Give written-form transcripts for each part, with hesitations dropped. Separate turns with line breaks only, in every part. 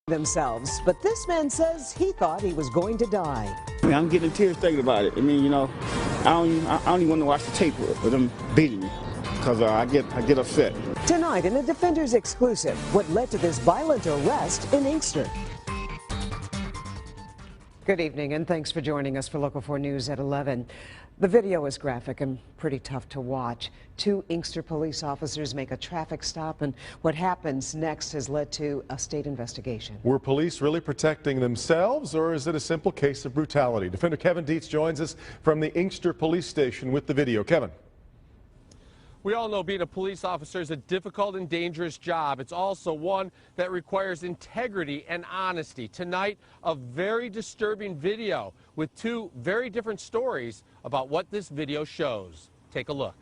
themselves, but this man says he thought he was going to die.
I mean, I'm getting tears thinking about it. I mean, you know, I don't even want to watch the tape of them beating me because I get upset.
Tonight in a Defenders exclusive, what led to this violent arrest in Inkster. Good evening and thanks for joining us for Local 4 News at 11. The video is graphic and pretty tough to watch. Two Inkster police officers make a traffic stop, and what happens next has led to a state investigation.
Were police really protecting themselves, or is it a simple case of brutality? Defender Kevin Dietz joins us from the Inkster police station with the video. Kevin.
We all know being a police officer is a difficult and dangerous job. It's also one that requires integrity and honesty. Tonight, a very disturbing video with two very different stories about what this video shows. Take a look.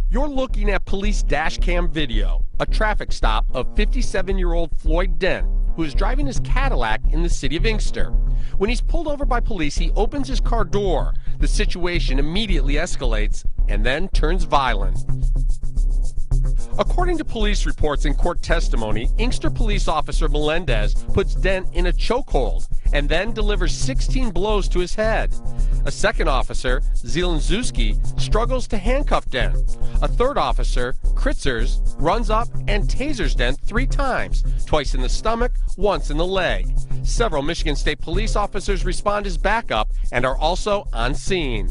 You're looking at police dash cam video, a traffic stop of 57-year-old Floyd Dent, who is driving his Cadillac in the city of Inkster. When he's pulled over by police, he opens his car door. The situation immediately escalates and then turns violent. According to police reports and court testimony, Inkster police officer Melendez puts Dent in a chokehold and then delivers 16 blows to his head. A second officer, Zielinszewski, struggles to handcuff Dent. A third officer, Kritzers, runs up and tasers Dent 3 times, twice in the stomach, once in the leg. Several Michigan State police officers respond as backup and are also on scene.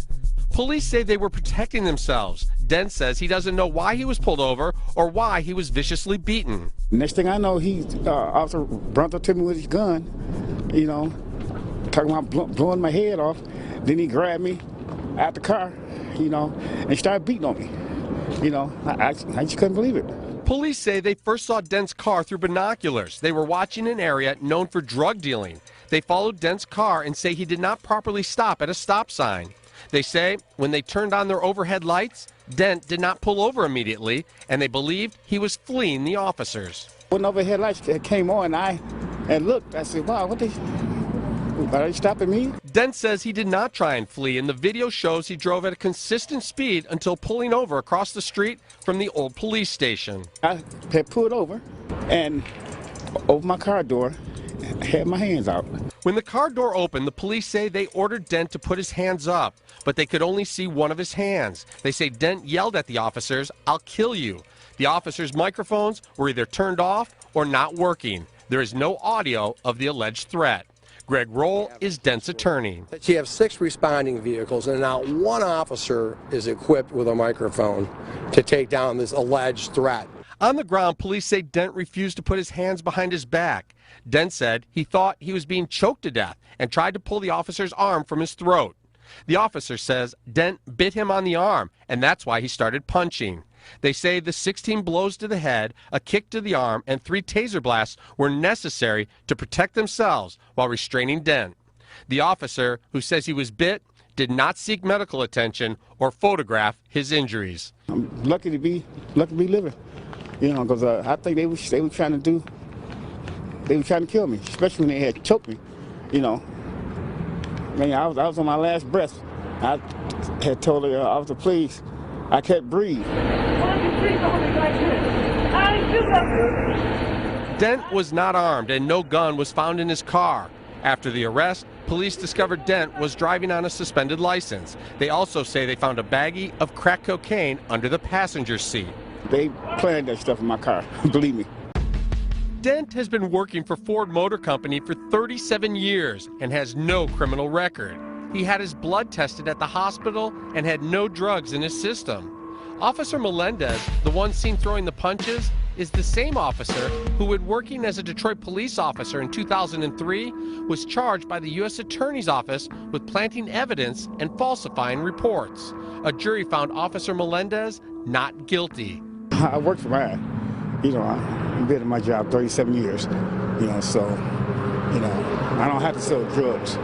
Police say they were protecting themselves. Dent says he doesn't know why he was pulled over or why he was viciously beaten.
Next thing I know, Officer brought up to me with his gun, you know, talking about blowing my head off. Then he grabbed me out the car, you know, and started beating on me. You know, I just couldn't believe it.
Police say they first saw Dent's car through binoculars. They were watching an area known for drug dealing. They followed Dent's car and say he did not properly stop at a stop sign. They say when they turned on their overhead lights, Dent did not pull over immediately, and they believed he was fleeing the officers.
When overhead lights came on, I looked. I said, wow, are they stopping me?
Dent says he did not try and flee, and the video shows he drove at a consistent speed until pulling over across the street from the old police station.
I had pulled over and opened my car door, had my hands out.
When the car door opened, the police say they ordered Dent to put his hands up, but they could only see one of his hands. They say Dent yelled at the officers, "I'll kill you." The officers' microphones were either turned off or not working. There is no audio of the alleged threat. Greg Roll is Dent's attorney.
You have 6 responding vehicles, and not one officer is equipped with a microphone to take down this alleged threat.
On the ground, police say Dent refused to put his hands behind his back. Dent said he thought he was being choked to death and tried to pull the officer's arm from his throat. The officer says Dent bit him on the arm, and that's why he started punching. They say the 16 blows to the head, a kick to the arm, and 3 taser blasts were necessary to protect themselves while restraining Dent. The officer, who says he was bit, did not seek medical attention or photograph his injuries.
I'm lucky to be living, you know, because I think they were trying to kill me, especially when they had choked me, you know. I mean, I was on my last breath. I had told the officer, please, I can't breathe.
Dent was not armed and no gun was found in his car. After the arrest, police discovered Dent was driving on a suspended license. They also say they found a baggie of crack cocaine under the passenger seat.
They planted that stuff in my car, believe me.
Dent has been working for Ford Motor Company for 37 years and has no criminal record. He had his blood tested at the hospital and had no drugs in his system. Officer Melendez, the one seen throwing the punches, is the same officer who, when working as a Detroit police officer in 2003, was charged by the U.S. Attorney's Office with planting evidence and falsifying reports. A jury found Officer Melendez not guilty.
I worked for mine. You know, I've been in my job 37 years, you know, so, you know, I don't have to sell drugs.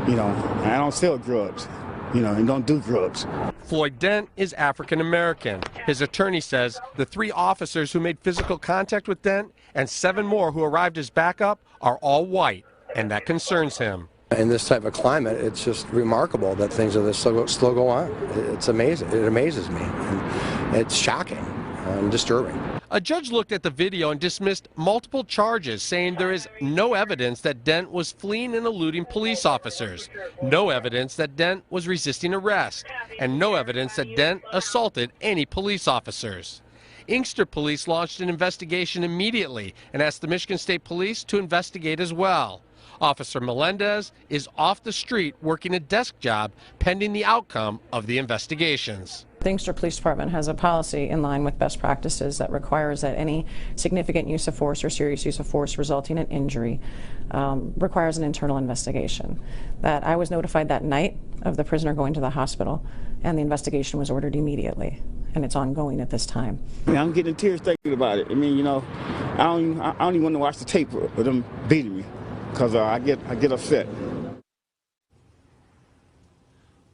You know, I don't sell drugs, you know, and don't do drugs.
Floyd Dent is African American. His attorney says the 3 officers who made physical contact with Dent and 7 more who arrived as backup are all white, and that concerns him.
In this type of climate, it's just remarkable that things of this slow go on. It's amazing. It amazes me. And it's shocking and disturbing.
A judge looked at the video and dismissed multiple charges, saying there is no evidence that Dent was fleeing and eluding police officers, no evidence that Dent was resisting arrest, and no evidence that Dent assaulted any police officers. Inkster Police launched an investigation immediately and asked the Michigan State Police to investigate as well. Officer Melendez is off the street working a desk job pending the outcome of the investigations.
The Inkster Police Department has a policy in line with best practices that requires that any significant use of force or serious use of force resulting in injury requires an internal investigation. That I was notified that night of the prisoner going to the hospital, and the investigation was ordered immediately, and it's ongoing at this time.
I'm getting tears thinking about it. I mean, you know, I don't even want to watch the tape of them beating me, because I get upset.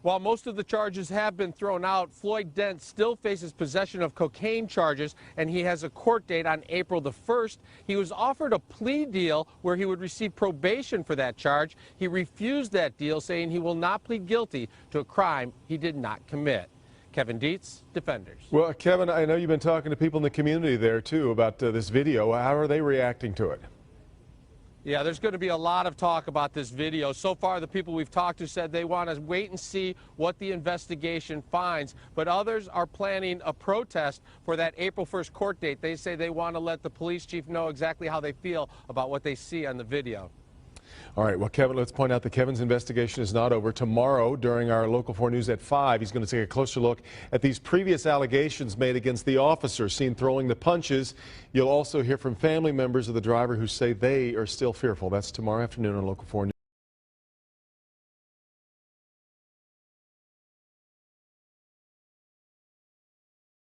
While most of the charges have been thrown out, Floyd Dent still faces possession of cocaine charges, and he has a court date on April the 1st. He was offered a plea deal where he would receive probation for that charge. He refused that deal, saying he will not plead guilty to a crime he did not commit. Kevin Dietz, Defenders.
Well, Kevin, I know you've been talking to people in the community there, too, about this video. How are they reacting to it?
Yeah, there's going to be a lot of talk about this video. So far, the people we've talked to said they want to wait and see what the investigation finds. But others are planning a protest for that April 1st court date. They say they want to let the police chief know exactly how they feel about what they see on the video.
All right, well, Kevin, let's point out that Kevin's investigation is not over. Tomorrow, during our Local 4 News at 5, he's going to take a closer look at these previous allegations made against the officer seen throwing the punches. You'll also hear from family members of the driver who say they are still fearful. That's tomorrow afternoon on Local 4 News.